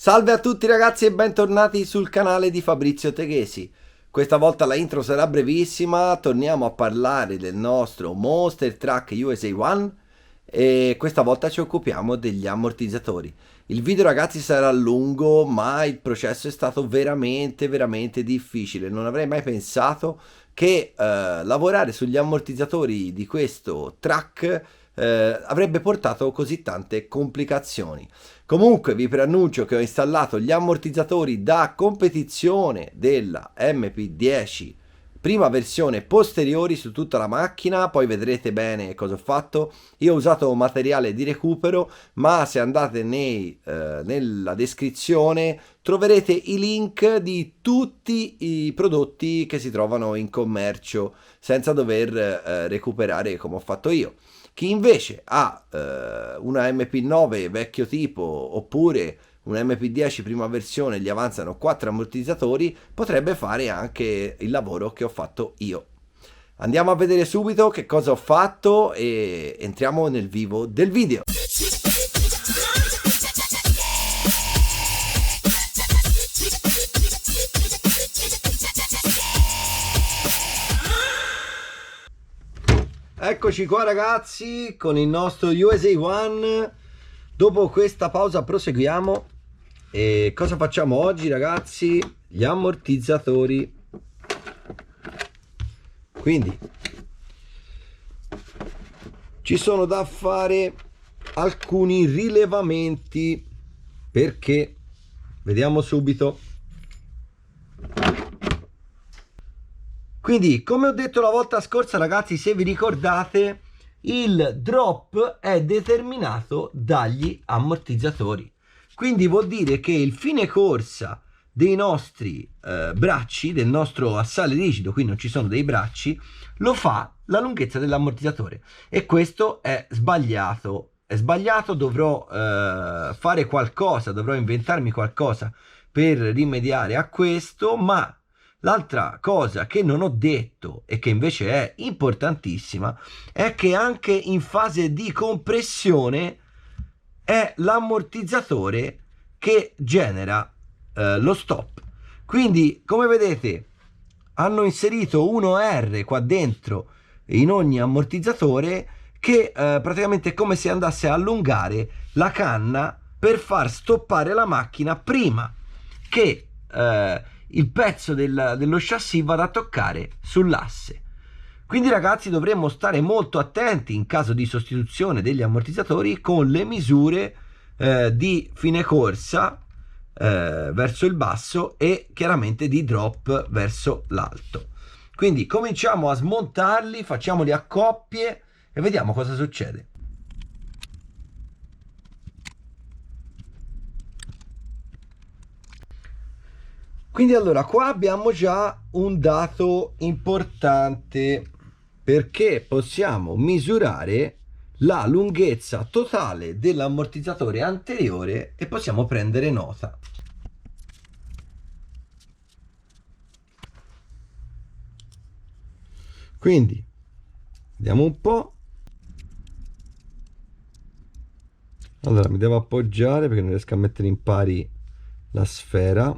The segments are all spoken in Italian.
Salve a tutti ragazzi e bentornati sul canale di Fabrizio Teghesi. Questa volta la intro sarà brevissima, torniamo a parlare del nostro Monster Truck USA One e questa volta ci occupiamo degli ammortizzatori. Il video ragazzi sarà lungo, ma il processo è stato veramente difficile. Non avrei mai pensato che lavorare sugli ammortizzatori di questo truck avrebbe portato così tante complicazioni. Comunque vi preannuncio che ho installato gli ammortizzatori da competizione della MP10 prima versione posteriori su tutta la macchina, poi vedrete bene cosa ho fatto. Io ho usato materiale di recupero, ma se andate nella descrizione troverete i link di tutti i prodotti che si trovano in commercio senza dover recuperare come ho fatto io. Chi invece ha una MP9 vecchio tipo oppure una MP10 prima versione, gli avanzano 4 ammortizzatori, potrebbe fare anche il lavoro che ho fatto io. Andiamo a vedere subito che cosa ho fatto e entriamo nel vivo del video. Eccoci qua ragazzi con il nostro USA One. Dopo questa pausa proseguiamo. E cosa facciamo oggi ragazzi? Gli ammortizzatori. Quindi ci sono da fare alcuni rilevamenti, perché vediamo subito. Quindi, come ho detto la volta scorsa ragazzi, se vi ricordate, il drop è determinato dagli ammortizzatori. Quindi vuol dire che il fine corsa dei nostri bracci, del nostro assale rigido, qui non ci sono dei bracci, lo fa la lunghezza dell'ammortizzatore. E questo è sbagliato. È sbagliato, dovrò fare qualcosa, dovrò inventarmi qualcosa per rimediare a questo, ma l'altra cosa che non ho detto e che invece è importantissima è che anche in fase di compressione è l'ammortizzatore che genera lo stop. Quindi, come vedete, hanno inserito 1R qua dentro in ogni ammortizzatore che praticamente è come se andasse a allungare la canna per far stoppare la macchina prima che il pezzo dello chassis vada a toccare sull'asse. Quindi ragazzi dovremmo stare molto attenti in caso di sostituzione degli ammortizzatori con le misure di fine corsa verso il basso e chiaramente di drop verso l'alto. Quindi cominciamo a smontarli, facciamoli a coppie e vediamo cosa succede. Quindi allora qua abbiamo già un dato importante, perché possiamo misurare la lunghezza totale dell'ammortizzatore anteriore e possiamo prendere nota. Quindi vediamo un po'. Allora mi devo appoggiare perché non riesco a mettere in pari la sfera.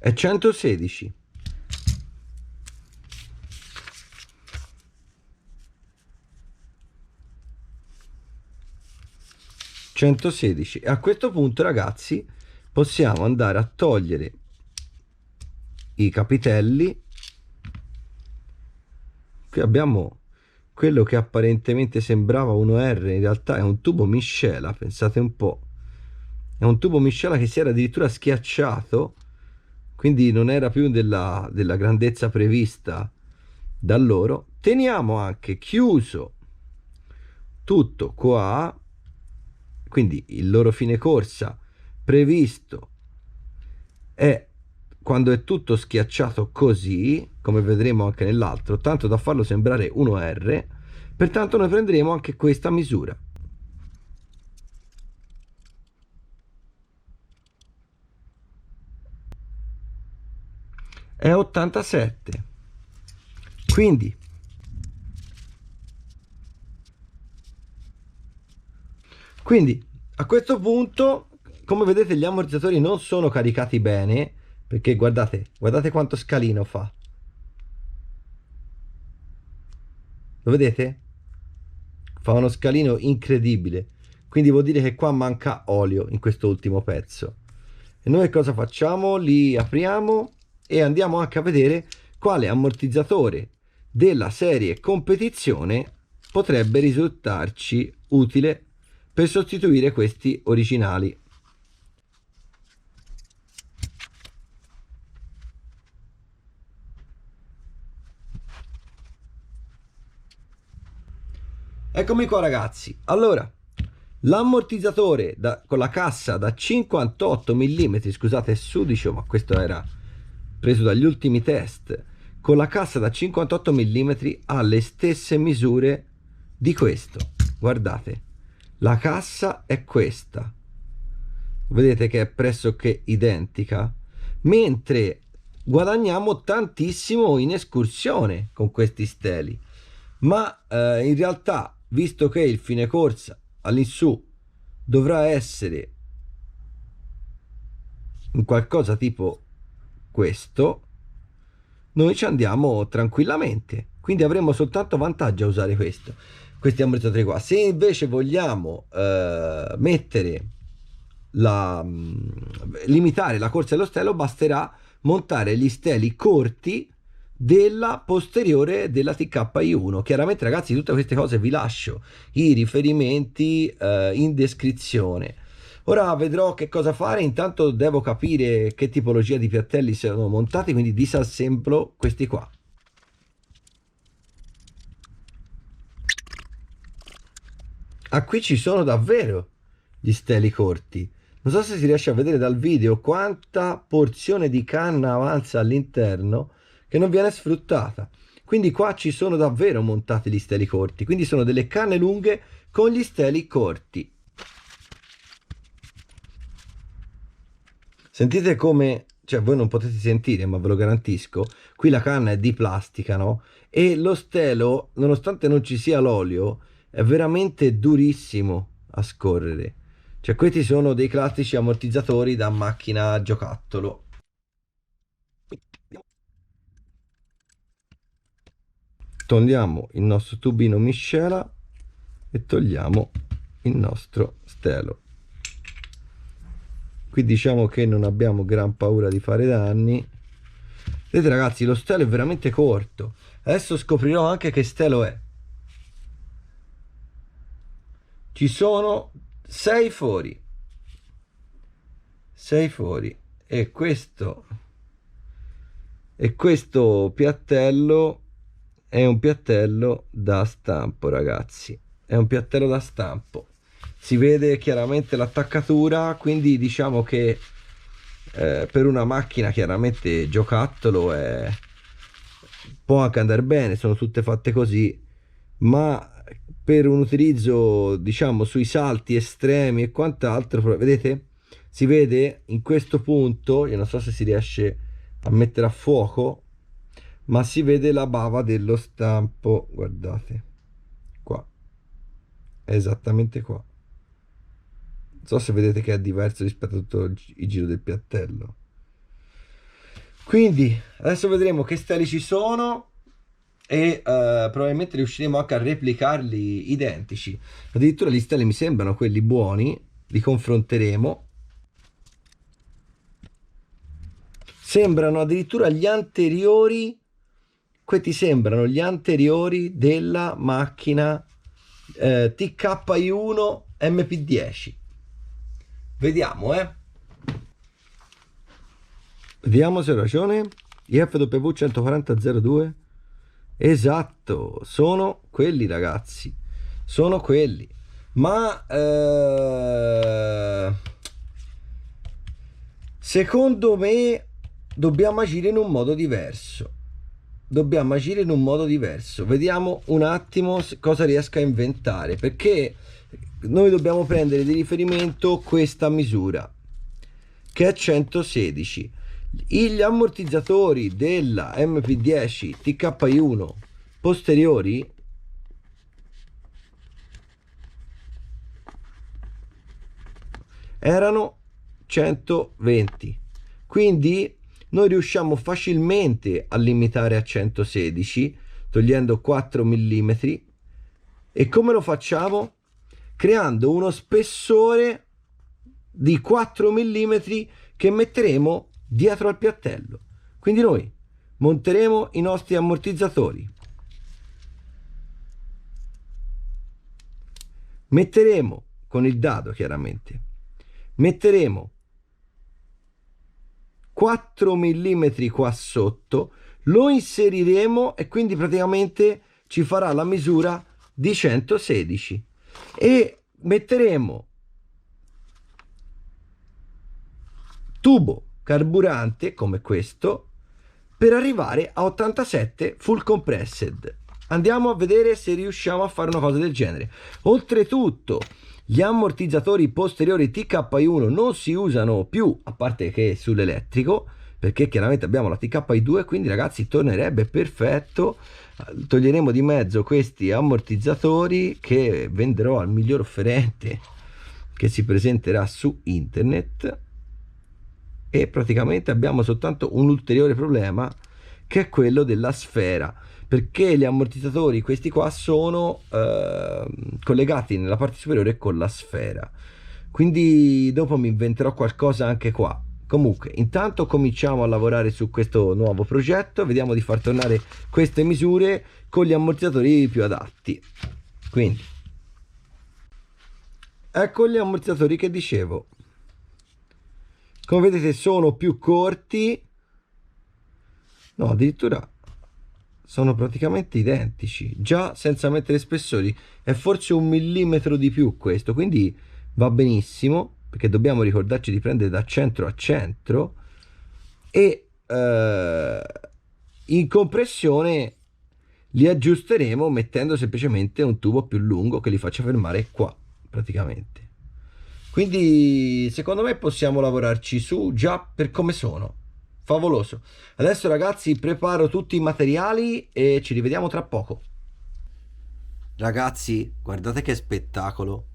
È 116. E a questo punto ragazzi possiamo andare a togliere i capitelli. Qui abbiamo quello che apparentemente sembrava 1R, in realtà è un tubo miscela, pensate un po'. È un tubo miscela che si era addirittura schiacciato, quindi non era più della grandezza prevista da loro. Teniamo anche chiuso tutto qua, quindi il loro fine corsa previsto è quando è tutto schiacciato così, come vedremo anche nell'altro, tanto da farlo sembrare 1R. Pertanto noi prenderemo anche questa misura. È 87. Quindi Quindi a questo punto, come vedete, gli ammortizzatori non sono caricati bene, perché guardate quanto scalino fa. Lo vedete? Fa uno scalino incredibile. Quindi vuol dire che qua manca olio in questo ultimo pezzo. E noi cosa facciamo? Li apriamo e andiamo anche a vedere quale ammortizzatore della serie competizione potrebbe risultarci utile per sostituire questi originali. Eccomi qua ragazzi. Allora, l'ammortizzatore con la cassa da 58 mm, scusate, è sudicio, ma questo era preso dagli ultimi test, con la cassa da 58 mm ha le stesse misure di questo. Guardate, la cassa è questa. Vedete che è pressoché identica, mentre guadagniamo tantissimo in escursione con questi steli. Ma in realtà, visto che il fine corsa all'insù dovrà essere un qualcosa tipo questo, noi ci andiamo tranquillamente, quindi avremo soltanto vantaggio a usare questi ammortizzatori qua. Se invece vogliamo limitare la corsa dello stelo, basterà montare gli steli corti della posteriore della TKI1. Chiaramente ragazzi, tutte queste cose vi lascio i riferimenti in descrizione. Ora vedrò che cosa fare. Intanto devo capire che tipologia di piattelli sono montati, quindi disassemblo questi qua. Ah, qui ci sono davvero gli steli corti. Non so se si riesce a vedere dal video quanta porzione di canna avanza all'interno che non viene sfruttata. Quindi qua ci sono davvero montati gli steli corti. Quindi sono delle canne lunghe con gli steli corti. Sentite come, cioè voi non potete sentire, ma ve lo garantisco, qui la canna è di plastica, no? E lo stelo, nonostante non ci sia l'olio, è veramente durissimo a scorrere. Cioè questi sono dei classici ammortizzatori da macchina giocattolo. Togliamo il nostro tubino miscela e togliamo il nostro stelo. Qui diciamo che non abbiamo gran paura di fare danni. Vedete ragazzi, lo stelo è veramente corto. Adesso scoprirò anche che stelo è. Ci sono 6 fori. 6 fori. E questo piattello è un piattello da stampo, ragazzi. È un piattello da stampo. Si vede chiaramente l'attaccatura, quindi diciamo che per una macchina chiaramente giocattolo può anche andare bene, sono tutte fatte così, ma per un utilizzo diciamo sui salti estremi e quant'altro, vedete? Si vede in questo punto, io non so se si riesce a mettere a fuoco, ma si vede la bava dello stampo, guardate, qua, è esattamente qua. Non so se vedete che è diverso rispetto a tutto il giro del piattello. Quindi adesso vedremo che steli ci sono e probabilmente riusciremo anche a replicarli identici. Addirittura gli steli mi sembrano quelli buoni, li confronteremo. Sembrano addirittura gli anteriori, questi sembrano gli anteriori della macchina TKI1 MP10. Vediamo, Vediamo se ho ragione. IFW 14002. Esatto, sono quelli ragazzi. Sono quelli. Ma secondo me dobbiamo agire in un modo diverso. Dobbiamo agire in un modo diverso. Vediamo un attimo cosa riesco a inventare, perché noi dobbiamo prendere di riferimento questa misura che è 116. Gli ammortizzatori della MP10 TKI1 posteriori erano 120, quindi noi riusciamo facilmente a limitare a 116 togliendo 4 mm. E come lo facciamo? Creando uno spessore di 4 mm che metteremo dietro al piattello. Quindi noi monteremo i nostri ammortizzatori, metteremo con il dado chiaramente, metteremo 4 mm qua sotto, lo inseriremo e quindi praticamente ci farà la misura di 116 e metteremo tubo carburante come questo per arrivare a 87 full compressed. Andiamo a vedere se riusciamo a fare una cosa del genere. Oltretutto gli ammortizzatori posteriori TKI1 non si usano più, a parte che sull'elettrico, perché chiaramente abbiamo la TKI2, quindi ragazzi tornerebbe perfetto. Toglieremo di mezzo questi ammortizzatori che venderò al miglior offerente che si presenterà su internet, e praticamente abbiamo soltanto un ulteriore problema, che è quello della sfera, perché gli ammortizzatori questi qua sono collegati nella parte superiore con la sfera, quindi dopo mi inventerò qualcosa anche qua. Comunque intanto cominciamo a lavorare su questo nuovo progetto, vediamo di far tornare queste misure con gli ammortizzatori più adatti. Quindi ecco gli ammortizzatori che dicevo. Come vedete sono più corti, no, addirittura sono praticamente identici, già senza mettere spessori. È forse 1 mm di più questo, quindi va benissimo, perché dobbiamo ricordarci di prendere da centro a centro. E in compressione li aggiusteremo mettendo semplicemente un tubo più lungo che li faccia fermare qua praticamente. Quindi secondo me possiamo lavorarci su già per come sono. Favoloso. Adesso ragazzi preparo tutti i materiali e ci rivediamo tra poco. Ragazzi, guardate che spettacolo.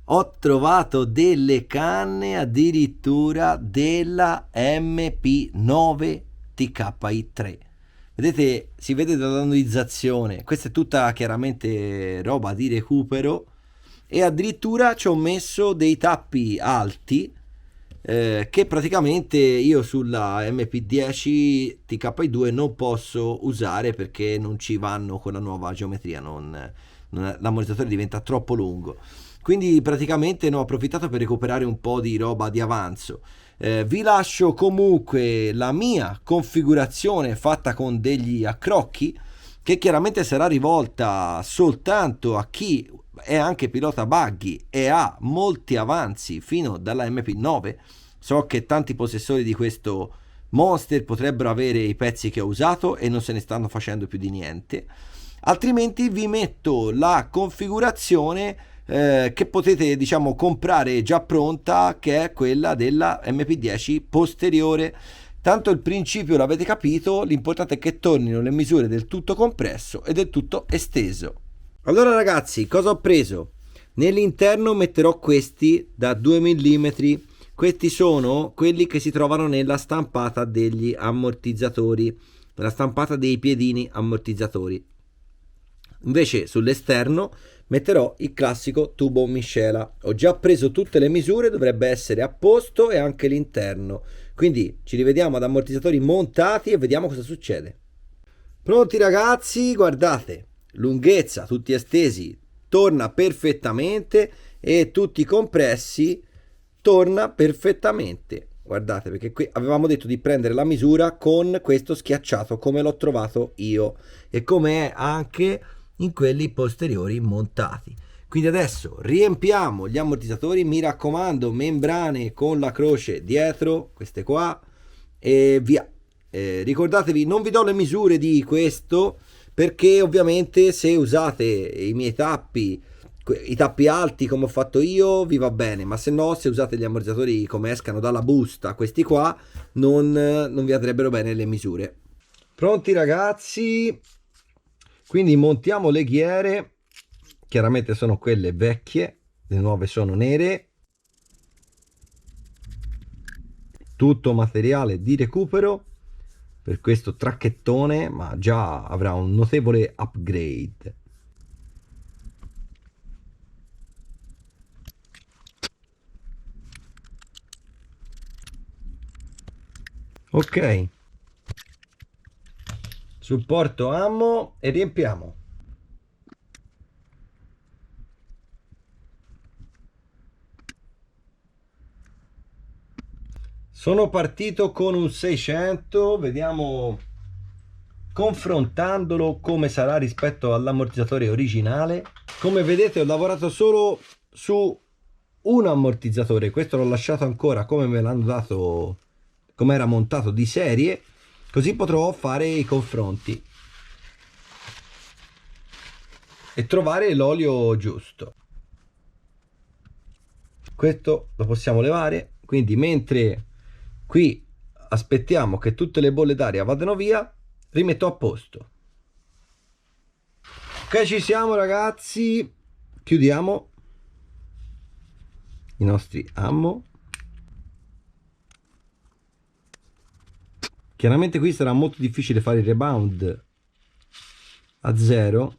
Ho trovato delle canne addirittura della MP9 TKI3. Vedete, si vede dall'anodizzazione. Questa è tutta chiaramente roba di recupero. E addirittura ci ho messo dei tappi alti che praticamente io sulla MP10 TKI2 non posso usare perché non ci vanno con la nuova geometria, l'ammortizzatore diventa troppo lungo. Quindi praticamente ne ho approfittato per recuperare un po' di roba di avanzo. Vi lascio comunque la mia configurazione fatta con degli accrocchi, che chiaramente sarà rivolta soltanto a chi è anche pilota buggy e ha molti avanzi fino dalla MP9. So che tanti possessori di questo monster potrebbero avere i pezzi che ho usato e non se ne stanno facendo più di niente. Altrimenti vi metto la configurazione che potete diciamo comprare già pronta, che è quella della MP10 posteriore. Tanto il principio l'avete capito, l'importante è che tornino le misure del tutto compresso e del tutto esteso. Allora ragazzi, cosa ho preso? Nell'interno metterò questi da 2 mm. Questi sono quelli che si trovano nella stampata degli ammortizzatori, nella stampata dei piedini ammortizzatori. Invece sull'esterno metterò il classico tubo miscela. Ho già preso tutte le misure, dovrebbe essere a posto, e anche l'interno. Quindi ci rivediamo ad ammortizzatori montati e vediamo cosa succede. Pronti ragazzi? Guardate, lunghezza tutti estesi torna perfettamente e tutti compressi torna perfettamente. Guardate, perché qui avevamo detto di prendere la misura con questo schiacciato come l'ho trovato io e come è anche in quelli posteriori montati. Quindi adesso riempiamo gli ammortizzatori, mi raccomando membrane con la croce dietro, queste qua, e via. Ricordatevi, non vi do le misure di questo perché ovviamente se usate i miei tappi, i tappi alti come ho fatto io, vi va bene, ma se no, se usate gli ammortizzatori come escano dalla busta, questi qua, non vi andrebbero bene le misure. Pronti ragazzi? Quindi montiamo le ghiere, chiaramente sono quelle vecchie, le nuove sono nere. tutto materiale di recupero per questo tracchettone, ma già avrà un notevole upgrade. Ok, supporto ammo e riempiamo. Sono partito con un 600, vediamo confrontandolo come sarà rispetto all'ammortizzatore originale. Come vedete ho lavorato solo su un ammortizzatore, questo l'ho lasciato ancora come me l'hanno dato, come era montato di serie, così potrò fare i confronti e trovare l'olio giusto. Questo lo possiamo levare, quindi mentre qui aspettiamo che tutte le bolle d'aria vadano via, rimetto a posto. Ok, ci siamo ragazzi, chiudiamo i nostri ammo. Chiaramente qui sarà molto difficile fare il rebound a zero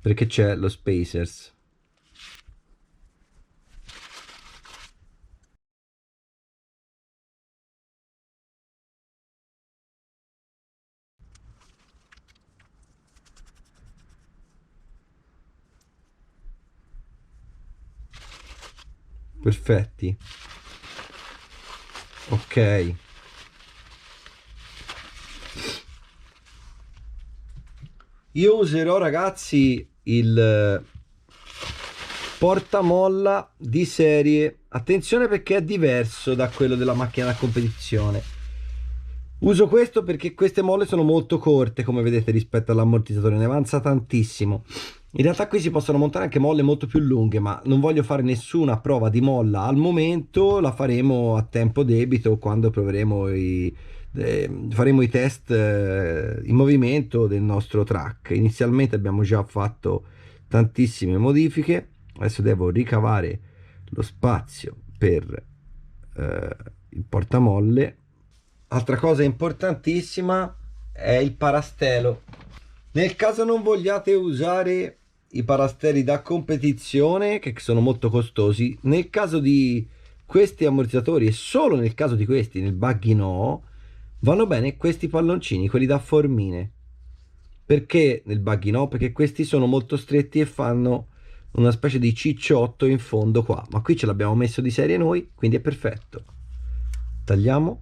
perché c'è lo spacers. Perfetti. Ok. Io userò ragazzi il portamolla di serie. Attenzione perché è diverso da quello della macchina da competizione. Uso questo perché queste molle sono molto corte, come vedete, rispetto all'ammortizzatore, ne avanza tantissimo. In realtà qui si possono montare anche molle molto più lunghe, ma non voglio fare nessuna prova di molla al momento, la faremo a tempo debito quando faremo i test in movimento del nostro track. Inizialmente abbiamo già fatto tantissime modifiche, adesso devo ricavare lo spazio per il portamolle. Altra cosa importantissima è il parastelo. Nel caso non vogliate usare i parasteli da competizione, che sono molto costosi, nel caso di questi ammortizzatori e solo nel caso di questi, nel buggy no, vanno bene questi palloncini, quelli da formine. Perché nel buggy no? Perché questi sono molto stretti e fanno una specie di cicciotto in fondo qua, ma qui ce l'abbiamo messo di serie noi, quindi è perfetto. Tagliamo.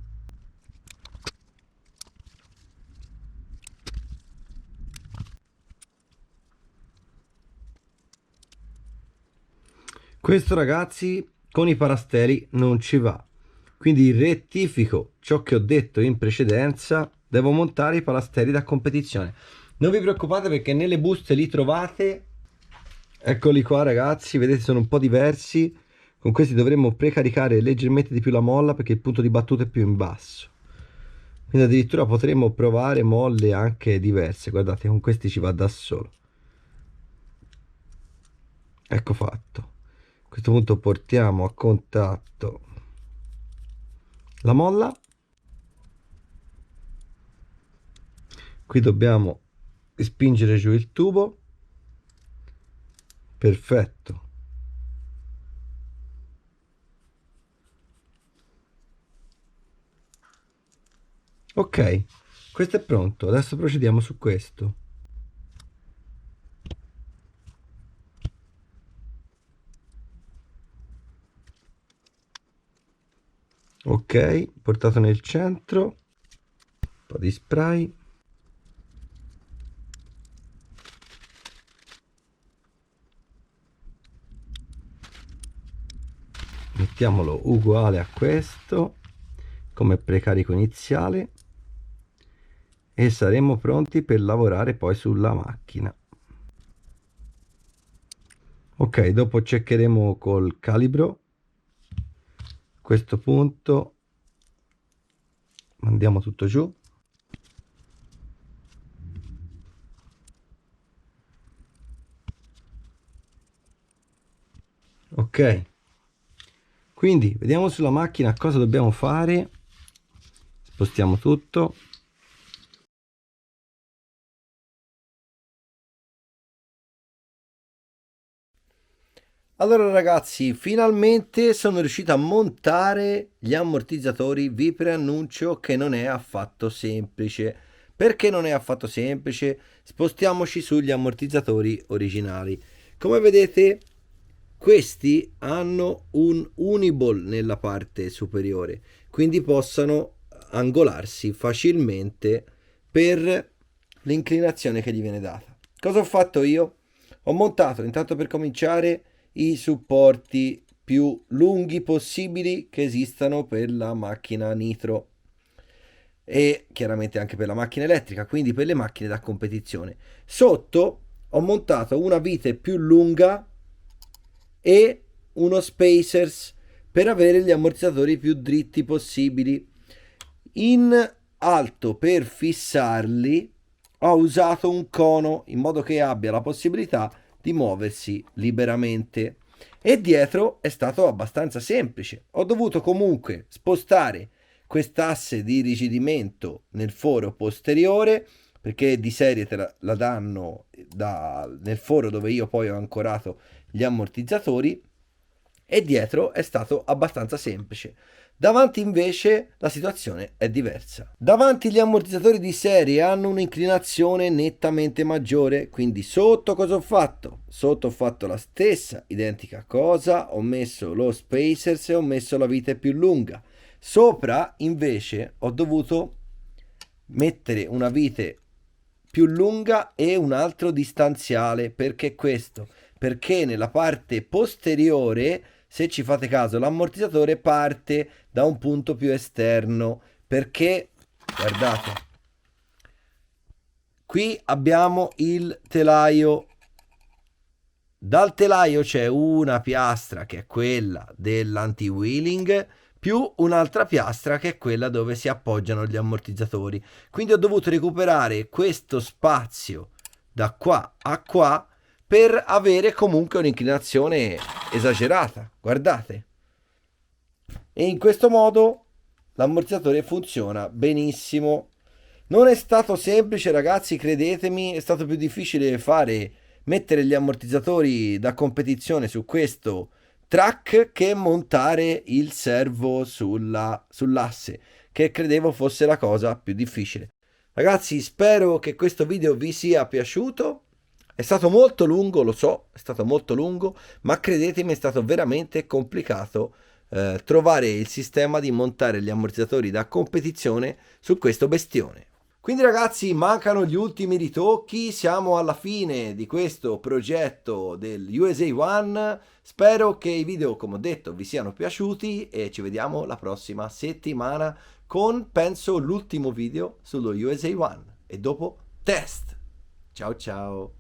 Questo ragazzi con i parasteli non ci va, quindi rettifico ciò che ho detto in precedenza, devo montare i parasteli da competizione. Non vi preoccupate perché nelle buste li trovate, eccoli qua ragazzi, vedete sono un po' diversi, con questi dovremmo precaricare leggermente di più la molla perché il punto di battuta è più in basso. Quindi addirittura potremmo provare molle anche diverse, guardate con questi ci va da solo. Ecco fatto. A questo punto portiamo a contatto la molla. Qui dobbiamo spingere giù il tubo. Perfetto. Ok, questo è pronto. Adesso procediamo su questo. Ok, portato nel centro. Un po' di spray. Mettiamolo uguale a questo come precarico iniziale e saremo pronti per lavorare poi sulla macchina. Ok, dopo checcheremo col calibro. A questo punto mandiamo tutto giù. Ok, Quindi vediamo sulla macchina cosa dobbiamo fare. Spostiamo tutto. Allora ragazzi, finalmente sono riuscito a montare gli ammortizzatori. Vi preannuncio che non è affatto semplice. Perché non è affatto semplice? Spostiamoci sugli ammortizzatori originali. Come vedete, questi hanno un uniball nella parte superiore, quindi possono angolarsi facilmente per l'inclinazione che gli viene data. Cosa ho fatto io? Ho montato, intanto per cominciare, i supporti più lunghi possibili che esistano per la macchina nitro e chiaramente anche per la macchina elettrica, quindi per le macchine da competizione. Sotto ho montato una vite più lunga e uno spacers per avere gli ammortizzatori più dritti possibili. In alto, per fissarli, ho usato un cono in modo che abbia la possibilità di muoversi liberamente, e dietro è stato abbastanza semplice. Ho dovuto comunque spostare quest'asse di irrigidimento nel foro posteriore, perché di serie te la danno nel foro dove io poi ho ancorato gli ammortizzatori, e dietro è stato abbastanza semplice. Davanti invece la situazione è diversa. Davanti gli ammortizzatori di serie hanno un'inclinazione nettamente maggiore, quindi sotto cosa ho fatto? Sotto ho fatto la stessa identica cosa, ho messo lo spacers e ho messo la vite più lunga. Sopra invece ho dovuto mettere una vite più lunga e un altro distanziale. Perché questo? Perché nella parte posteriore, se ci fate caso, l'ammortizzatore parte da un punto più esterno, perché guardate, qui abbiamo il telaio. Dal telaio c'è una piastra che è quella dell'anti-wheeling, più un'altra piastra che è quella dove si appoggiano gli ammortizzatori. Quindi ho dovuto recuperare questo spazio da qua a qua per avere comunque un'inclinazione esagerata. Guardate. E in questo modo l'ammortizzatore funziona benissimo. Non è stato semplice, ragazzi, credetemi, è stato più difficile mettere gli ammortizzatori da competizione su questo track che montare il servo sull'asse, che credevo fosse la cosa più difficile. Ragazzi, spero che questo video vi sia piaciuto. È stato molto lungo, lo so, è stato molto lungo, ma credetemi, è stato veramente complicato trovare il sistema di montare gli ammortizzatori da competizione su questo bestione. Quindi ragazzi, mancano gli ultimi ritocchi, siamo alla fine di questo progetto del USA One. Spero che i video, come ho detto, vi siano piaciuti e ci vediamo la prossima settimana con, penso, l'ultimo video sullo USA One e dopo test. Ciao ciao!